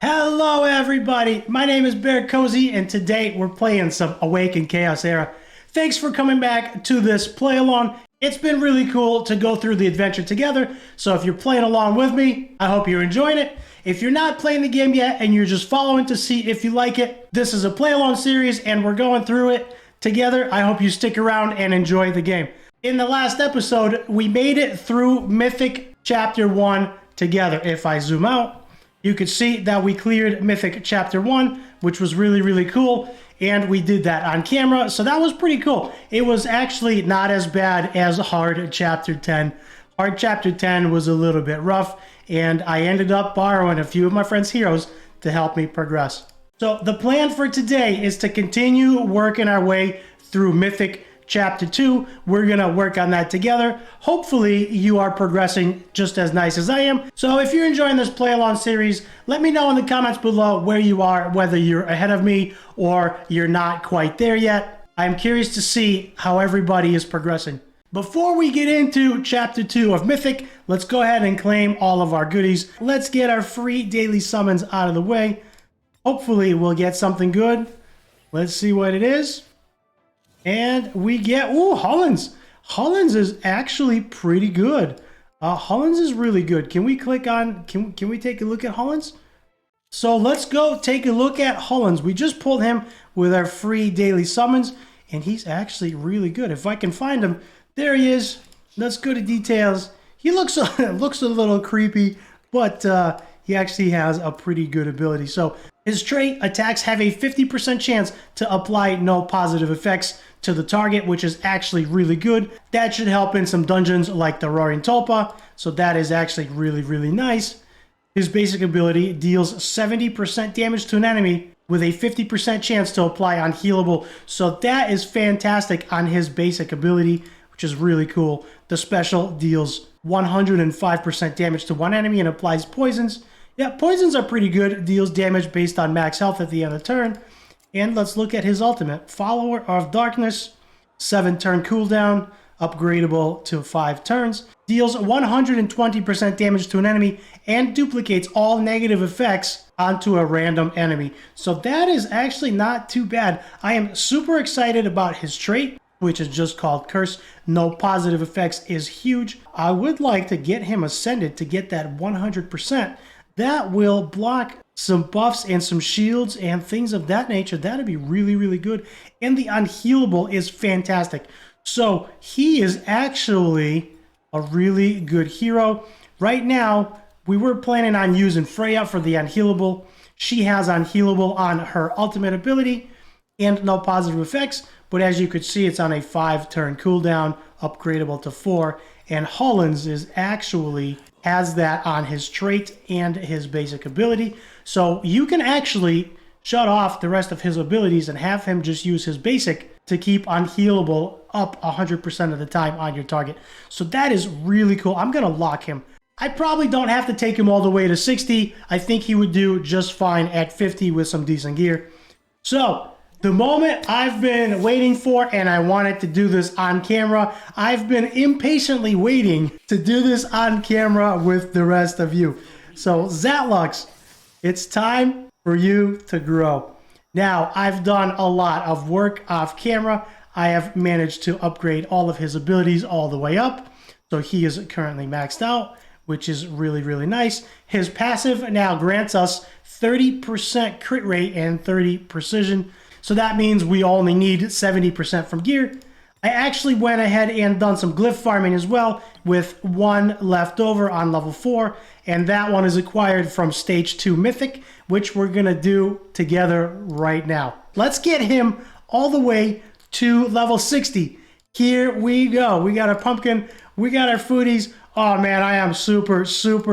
Hello everybody, my name is BearCozy and today we're playing some Awaken Chaos Era. Thanks for coming back to this play along. It's been really cool to go through the adventure together, so if you're playing along with me, I hope you're enjoying it. If you're not playing the game yet and you're just following to see if you like it, this is a play along series and we're going through it together. I hope you stick around and enjoy the game. In the last episode, we made it through Mythic Chapter 1 together. If I zoom out, you could see that we cleared Mythic Chapter 1, which was really cool, and we did that on camera, so that was pretty cool. It was actually not as bad as Hard Chapter 10. Hard Chapter 10 was a little bit rough, and I ended up borrowing a few of my friend's heroes to help me progress. So the plan for today is to continue working our way through Mythic Chapter 2. We're gonna work on that together. Hopefully you are progressing just as nice as I am. So if you're enjoying this play along series, let me know in the comments below where you are, whether you're ahead of me or you're not quite there yet. I'm curious to see how everybody is progressing. Before we get into Chapter 2 of Mythic, let's go ahead and claim all of our goodies. Let's get our free daily summons out of the way. Hopefully we'll get something good. Let's see what it is. And we get, ooh, Hulens. Hulens is actually pretty good. Hulens is really good. Can we click on, can we take a look at Hulens? So let's go take a look at Hulens. We just pulled him with our free daily summons, and he's actually really good. If I can find him, there he is. Let's go to details. He looks, looks a little creepy, but he actually has a pretty good ability. So his trait attacks have a 50% chance to apply no positive effects to the target, which is actually really good. That should help in some dungeons like the Roaring Tulpa. So that is actually really nice. His basic ability deals 70% damage to an enemy with a 50% chance to apply unhealable. So that is fantastic on his basic ability, which is really cool. The special deals 105% damage to one enemy and applies poisons. Yeah, poisons are pretty good. Deals damage based on max health at the end of the turn. And let's look at his ultimate. Follower of Darkness, 7-turn cooldown, upgradable to 5 turns. Deals 120% damage to an enemy and duplicates all negative effects onto a random enemy. So that is actually not too bad. I am super excited about his trait, which is just called Curse. No positive effects is huge. I would like to get him ascended to get that 100%. That will block some buffs and some shields and things of that nature. That'd be really good. And the unhealable is fantastic. So he is actually a really good hero. Right now, we were planning on using Freya for the unhealable. She has unhealable on her ultimate ability and no positive effects. But as you could see, it's on a 5-turn cooldown, upgradable to 4. And Hulens is actually has that on his trait and his basic ability. So you can actually shut off the rest of his abilities and have him just use his basic to keep unhealable up 100% of the time on your target. So that is really cool. I'm going to lock him. I probably don't have to take him all the way to 60. I think he would do just fine at 50 with some decent gear. So the moment I've been waiting for, and I wanted to do this on camera. I've been impatiently waiting to do this on camera with the rest of you. So Zatlux, it's time for you to grow. Now, I've done a lot of work off camera. I have managed to upgrade all of his abilities all the way up. So he is currently maxed out, which is really nice. His passive now grants us 30% crit rate and 30 precision. So that means we only need 70% from gear. I actually went ahead and done some glyph farming as well with 1 left over on level 4. And that one is acquired from stage 2 Mythic, which we're gonna do together right now. Let's get him all the way to level 60. Here we go. We got our pumpkin, we got our foodies. Oh man, I am super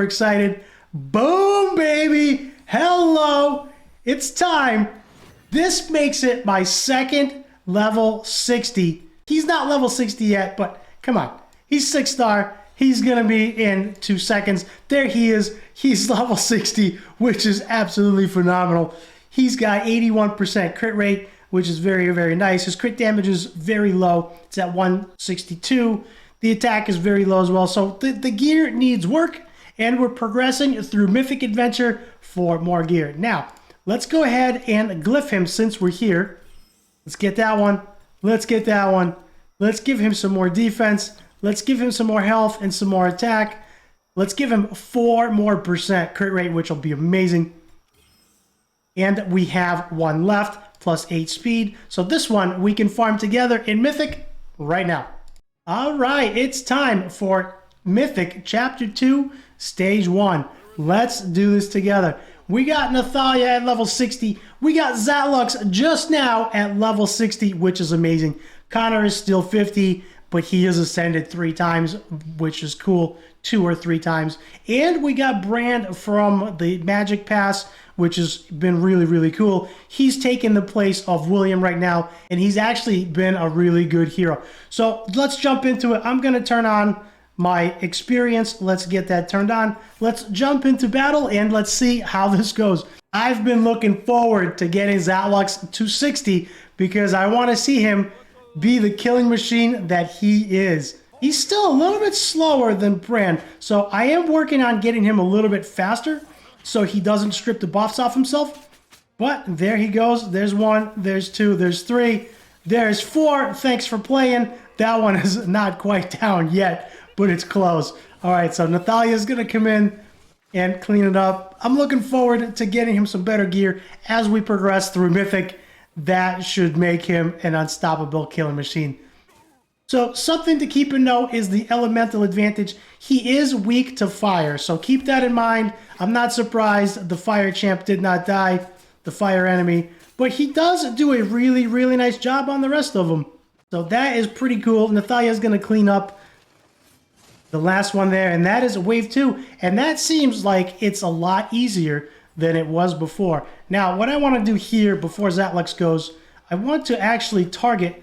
excited. Boom, baby. Hello, it's time. This makes it my second level 60. He's not level 60 yet, but come on. He's 6-star. He's going to be in 2 seconds. There he is. He's level 60, which is absolutely phenomenal. He's got 81% crit rate, which is very nice. His crit damage is very low. It's at 162. The attack is very low as well. So the gear needs work. and we're progressing through Mythic Adventure for more gear. Now, let's go ahead and glyph him since we're here. Let's get that one. Let's get that one. Let's give him some more defense. Let's give him some more health and some more attack. Let's give him 4% more crit rate, which will be amazing. And we have one left, plus 8 speed. So this one we can farm together in Mythic right now. All right, it's time for Mythic Chapter 2, Stage 1. Let's do this together. We got Nathalia at level 60. We got Zatlux just now at level 60, which is amazing. Connor is still 50, but he has ascended 3 times, which is cool. 2 or 3 times. And we got Brand from the Magic Pass, which has been really, really cool. He's taken the place of William right now, and he's actually been a really good hero. So let's jump into it. I'm going to turn on my experience. Let's get that turned on. Let's jump into battle, and let's see how this goes. I've been looking forward to getting Zatlux to 60 because I want to see him be the killing machine that he is. He's still a little bit slower than Brand, so I am working on getting him a little bit faster so he doesn't strip the buffs off himself. But there he goes. There's 1, there's 2, there's 3, there's 4. Thanks for playing. That one is not quite down yet, but it's close. All right, so Nathalia's going to come in and clean it up. I'm looking forward to getting him some better gear as we progress through Mythic. That should make him an unstoppable killing machine. So something to keep in note is the elemental advantage. He is weak to fire, so keep that in mind. I'm not surprised the fire champ did not die, the fire enemy, but he does do a really, really nice job on the rest of them. So that is pretty cool. Nathalia's going to clean up the last one there, and that is wave 2, and that seems like it's a lot easier than it was before. Now, what I want to do here before Zatlux goes, I want to actually target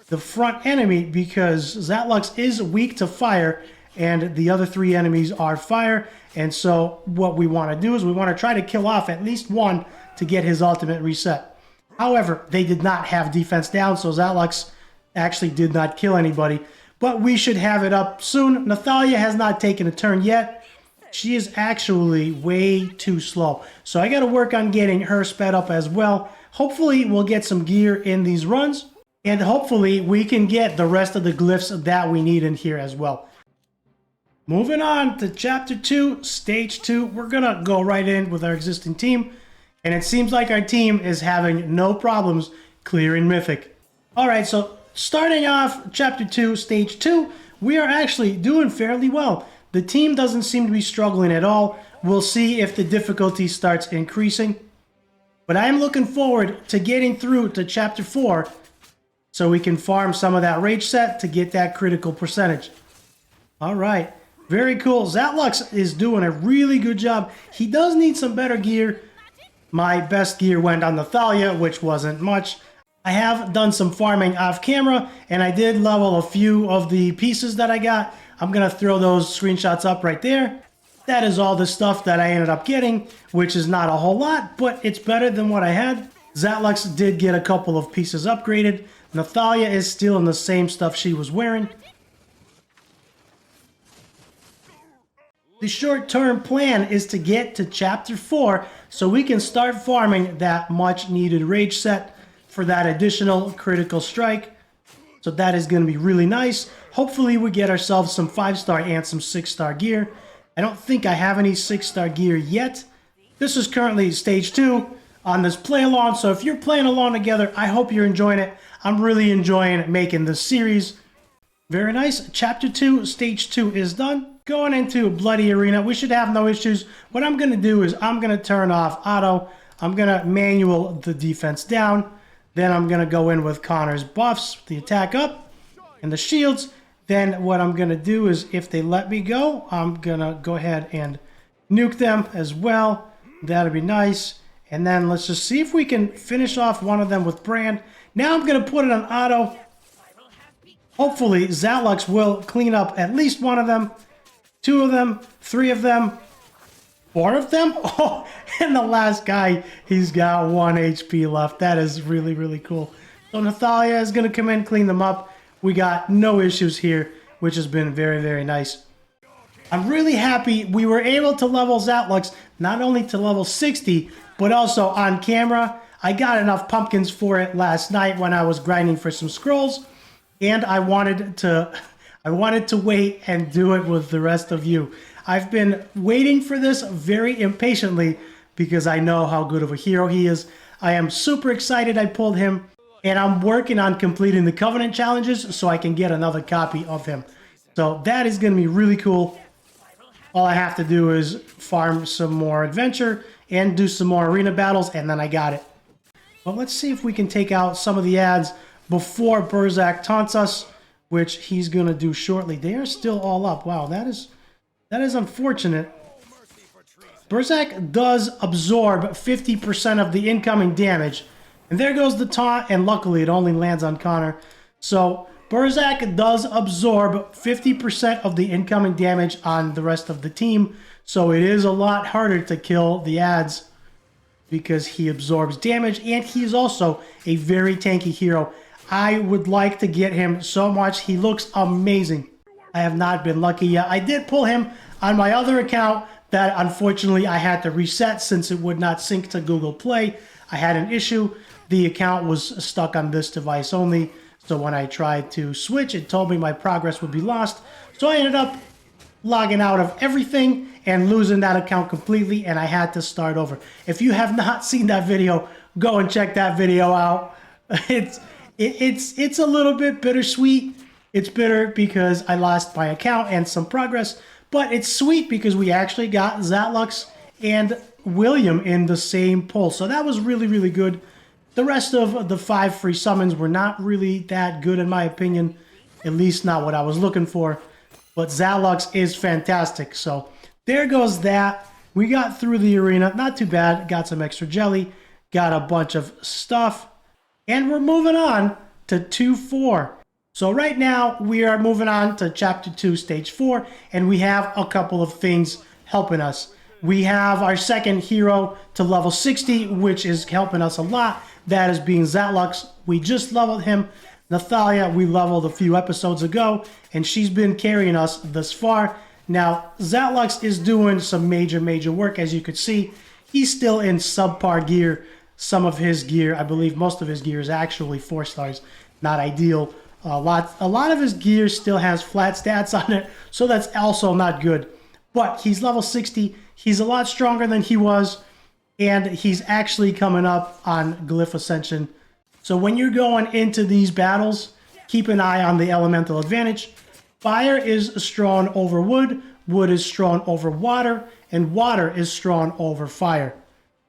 the front enemy because Zatlux is weak to fire and the other 3 enemies are fire. And so what we want to do is we want to try to kill off at least one to get his ultimate reset. However, they did not have defense down, so Zatlux actually did not kill anybody. But we should have it up soon. Nathalia has not taken a turn yet. She is actually way too slow. So I got to work on getting her sped up as well. Hopefully we'll get some gear in these runs. And hopefully we can get the rest of the glyphs that we need in here as well. Moving on to Chapter 2, Stage 2. We're going to go right in with our existing team. And it seems like our team is having no problems clearing Mythic. Alright, so starting off Chapter 2, Stage 2, we are actually doing fairly well. The team doesn't seem to be struggling at all. We'll see if the difficulty starts increasing. But I'm looking forward to getting through to Chapter 4 so we can farm some of that rage set to get that critical percentage. All right, very cool. Zatlux is doing a really good job. He does need some better gear. My best gear went on Nathalia, which wasn't much. I have done some farming off camera, and I did level a few of the pieces that I got. I'm going to throw those screenshots up right there. That is all the stuff that I ended up getting, which is not a whole lot, but it's better than what I had. Zatlux did get a couple of pieces upgraded. Nathalia is still in the same stuff she was wearing. The short-term plan is to get to Chapter 4 so we can start farming that much-needed rage set for that additional critical strike. So that is going to be really nice. Hopefully we get ourselves some 5-star and some 6-star gear. I don't think I have any 6-star gear yet. This is currently Stage 2 on this play-along, so if you're playing along together, I hope you're enjoying it. I'm really enjoying making this series. Very nice. Chapter 2, Stage 2 is done. Going into Bloody Arena, we should have no issues. What I'm going to do is I'm going to turn off auto. I'm going to manual the defense down. Then I'm going to go in with Connor's buffs, the attack up, and the shields. Then what I'm going to do is if they let me go, I'm going to go ahead and nuke them as well. That'll be nice. And then let's just see if we can finish off one of them with Brand. Now I'm going to put it on auto. Hopefully Zatlux will clean up at least one of them, 2 of them, 3 of them, 4 of them. Oh, and the last guy, he's got 1 HP left. That is really, really cool. So Nathalia is going to come in, clean them up. We got no issues here, which has been very, very nice. I'm really happy we were able to level Zatlux, not only to level 60, but also on camera. I got enough pumpkins for it last night when I was grinding for some scrolls, and I wanted to wait and do it with the rest of you. I've been waiting for this very impatiently because I know how good of a hero he is. I am super excited I pulled him, and I'm working on completing the Covenant challenges so I can get another copy of him. So that is going to be really cool. All I have to do is farm some more adventure and do some more arena battles, and then I got it. But let's see if we can take out some of the ads before Burzak taunts us, which he's going to do shortly. They are still all up. Wow, that is unfortunate. Burzak does absorb 50% of the incoming damage. And there goes the taunt, and luckily it only lands on Connor. So Burzak does absorb 50% of the incoming damage on the rest of the team. So it is a lot harder to kill the ads because he absorbs damage, and he's also a very tanky hero. I would like to get him so much. He looks amazing. I have not been lucky yet. I did pull him on my other account that unfortunately I had to reset since it would not sync to Google Play. I had an issue. The account was stuck on this device only. So when I tried to switch, it told me my progress would be lost. So I ended up logging out of everything and losing that account completely, and I had to start over. If you have not seen that video, go and check that video out. It's a little bit bittersweet. It's bitter because I lost my account and some progress, but it's sweet because we actually got Zatlux and William in the same pull. So that was really, really good. The rest of the 5 free summons were not really that good in my opinion, at least not what I was looking for. But Zatlux is fantastic. So there goes that. We got through the arena. Not too bad. Got some extra jelly. Got a bunch of stuff. And we're moving on to 2-4. So right now we are moving on to Chapter 2, Stage 4. And we have a couple of things helping us. We have our second hero to level 60, which is helping us a lot. That is being Zatlux. We just leveled him. Nathalia, we leveled a few episodes ago, and she's been carrying us thus far. Now, Zatlux is doing some major work, as you could see. He's still in subpar gear. Some of his gear, I believe most of his gear is actually 4 stars. Not ideal. A lot of his gear still has flat stats on it, so that's also not good. But he's level 60. He's a lot stronger than he was, and he's actually coming up on Glyph Ascension. So when you're going into these battles, keep an eye on the elemental advantage. Fire is strong over wood, wood is strong over water, and water is strong over fire.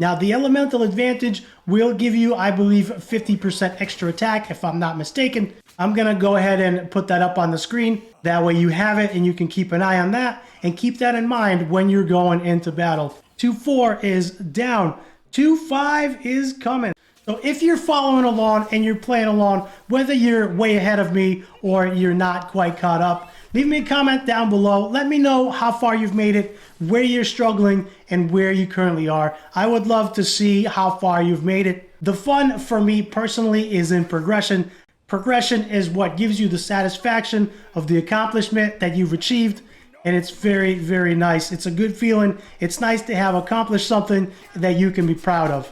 Now the elemental advantage will give you, I believe, 50% extra attack, if I'm not mistaken. I'm going to go ahead and put that up on the screen. That way you have it and you can keep an eye on that, and keep that in mind when you're going into battle. 2-4 is down. 2-5 is coming. So if you're following along and you're playing along, whether you're way ahead of me or you're not quite caught up, leave me a comment down below. Let me know how far you've made it, where you're struggling, and where you currently are. I would love to see how far you've made it. The fun for me personally is in progression. Progression is what gives you the satisfaction of the accomplishment that you've achieved. And it's very, very nice. It's a good feeling. It's nice to have accomplished something that you can be proud of.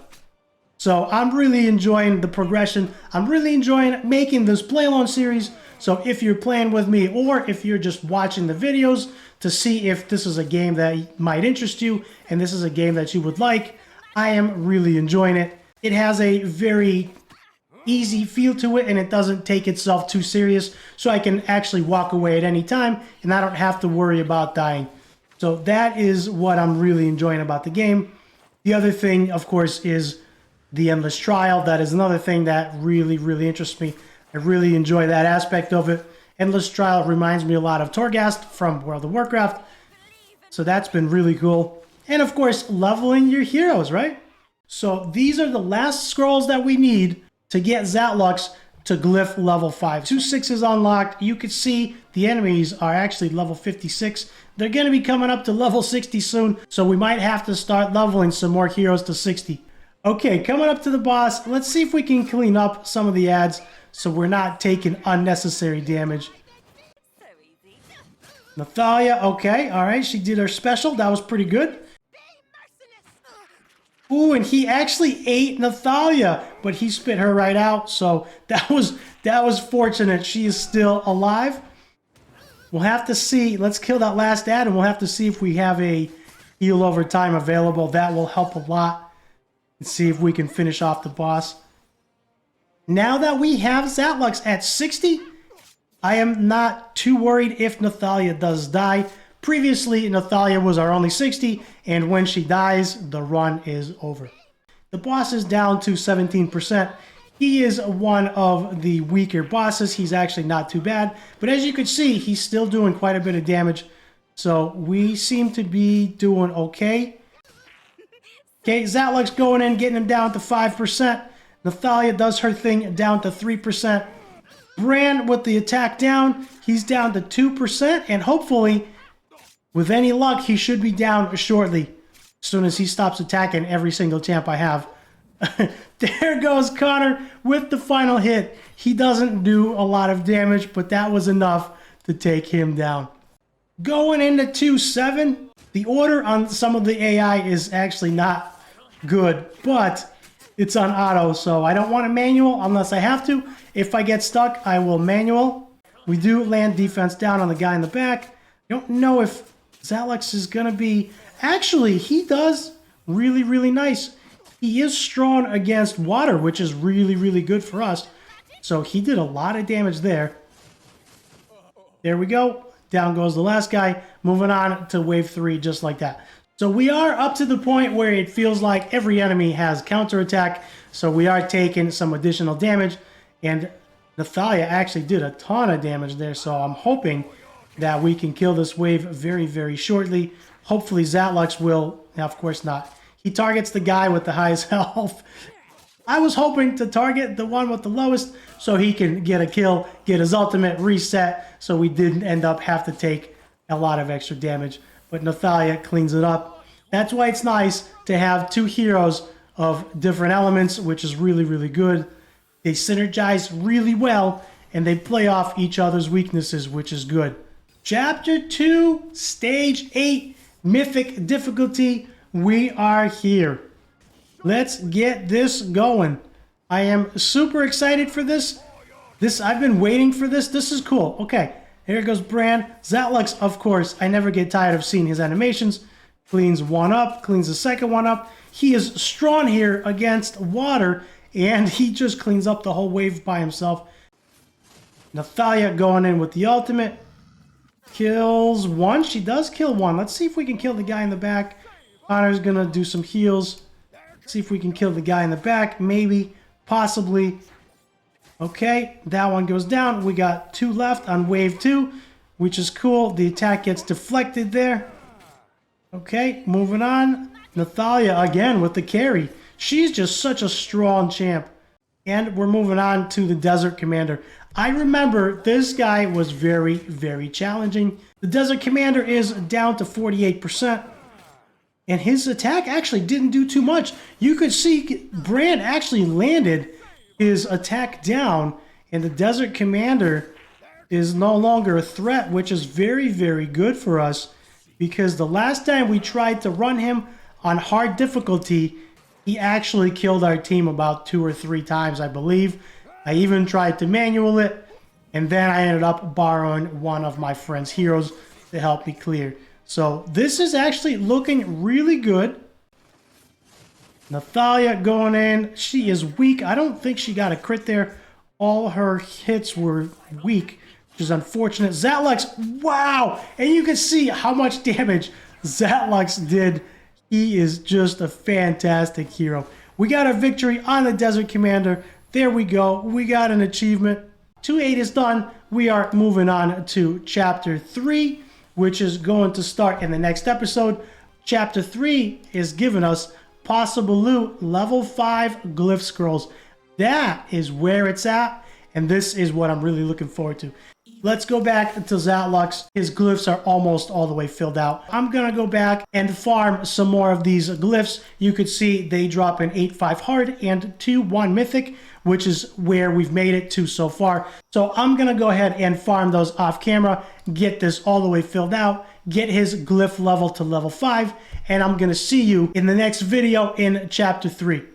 So I'm really enjoying the progression. I'm really enjoying making this play along series. So if you're playing with me, or if you're just watching the videos to see if this is a game that might interest you and this is a game that you would like, I am really enjoying it. It has a very easy feel to it, and it doesn't take itself too serious, so I can actually walk away at any time and I don't have to worry about dying. So that is what I'm really enjoying about the game. The other thing, of course, is the endless trial. That is another thing that really interests me. I really enjoy that aspect of it. Endless trial reminds me a lot of Torghast from World of Warcraft, so that's been really cool. And of course, leveling your heroes, right? So these are the last scrolls that we need to get Zatlux to Glyph level 5. 2 6s unlocked. You can see the enemies are actually level 56. They're going to be coming up to level 60 soon, so we might have to start leveling some more heroes to 60. Okay, coming up to the boss. Let's see if we can clean up some of the ads so we're not taking unnecessary damage. Nathalia, okay, all right, she did her special. That was pretty good. Ooh, and he actually ate Nathalia, but he spit her right out. So that was fortunate. She is still alive. We'll have to see. Let's kill that last ad, and we'll have to see if we have a heal over time available. That will help a lot. And see if we can finish off the boss. Now that we have Zatlux at 60, I am not too worried if Nathalia does die. Previously, Nathalia was our only 60, and when she dies, the run is over. The boss is down to 17%. He is one of the weaker bosses. He's actually not too bad, but as you can see, he's still doing quite a bit of damage. So we seem to be doing okay. Okay, Zatlux going in, getting him down to 5%. Nathalia does her thing down to 3%. Bran with the attack down, he's down to 2%, and hopefully, with any luck, he should be down shortly. As soon as he stops attacking every single champ I have. There goes Connor with the final hit. He doesn't do a lot of damage, but that was enough to take him down. Going into 2-7, the order on some of the AI is actually not good, but it's on auto, so I don't want to manual unless I have to. If I get stuck, I will manual. We do land defense down on the guy in the back. I don't know if Zatlux is going to be... Actually, he does really, really nice. He is strong against water, which is really, really good for us. So he did a lot of damage there. There we go. Down goes the last guy. Moving on to wave 3 just like that. So we are up to the point where it feels like every enemy has counterattack. So we are taking some additional damage. And Nathalia actually did a ton of damage there. So I'm hoping that we can kill this wave very, very shortly. Hopefully Zatlux will. Now, of course not. He targets the guy with the highest health. I was hoping to target the one with the lowest so he can get a kill, get his ultimate reset, so we didn't end up have to take a lot of extra damage. But Nathalia cleans it up. That's why it's nice to have two heroes of different elements, which is really, really good. They synergize really well, and they play off each other's weaknesses, which is good. Chapter 2, Stage 8, Mythic Difficulty. We are here. Let's get this going. I am super excited for this. I've been waiting for this. This is cool. Okay, here goes Bran. Zatlux, of course, I never get tired of seeing his animations. Cleans one up, cleans the second one up. He is strong here against water, and he just cleans up the whole wave by himself. Nathalia going in with the ultimate. Kills one. She does kill one. Let's see if we can kill the guy in the back. Connor's gonna do some heals. See if we can kill the guy in the back. Maybe, possibly. Okay, that one goes down. We got two left on wave 2, which is cool. The attack gets deflected there. Okay, moving on. Nathalia again with the carry. She's just such a strong champ. And we're moving on to the Desert Commander. I remember this guy was very, very challenging. The Desert Commander is down to 48%. And his attack actually didn't do too much. You could see Bran actually landed his attack down, and the Desert Commander is no longer a threat, which is very, very good for us, because the last time we tried to run him on hard difficulty, he actually killed our team about 2 or 3 times, I believe. I even tried to manual it, and then I ended up borrowing one of my friend's heroes to help me clear. So this is actually looking really good. Nathalia going in. She is weak. I don't think she got a crit there. All her hits were weak, which is unfortunate. Zatlux, wow! And you can see how much damage Zatlux did. He is just a fantastic hero. We got a victory on the Desert Commander. There we go. We got an achievement. 2-8 is done. We are moving on to Chapter 3. Which is going to start in the next episode. Chapter 3 is giving us possible loot, level 5 Glyph scrolls. That is where it's at, and this is what I'm really looking forward to. Let's go back to Zatlux. His glyphs are almost all the way filled out. I'm gonna go back and farm some more of these glyphs. You could see they drop an 8-5 hard and 2-1 mythic, which is where we've made it to so far. So I'm gonna go ahead and farm those off camera, get this all the way filled out, get his glyph level to level 5, and I'm gonna see you in the next video in chapter 3.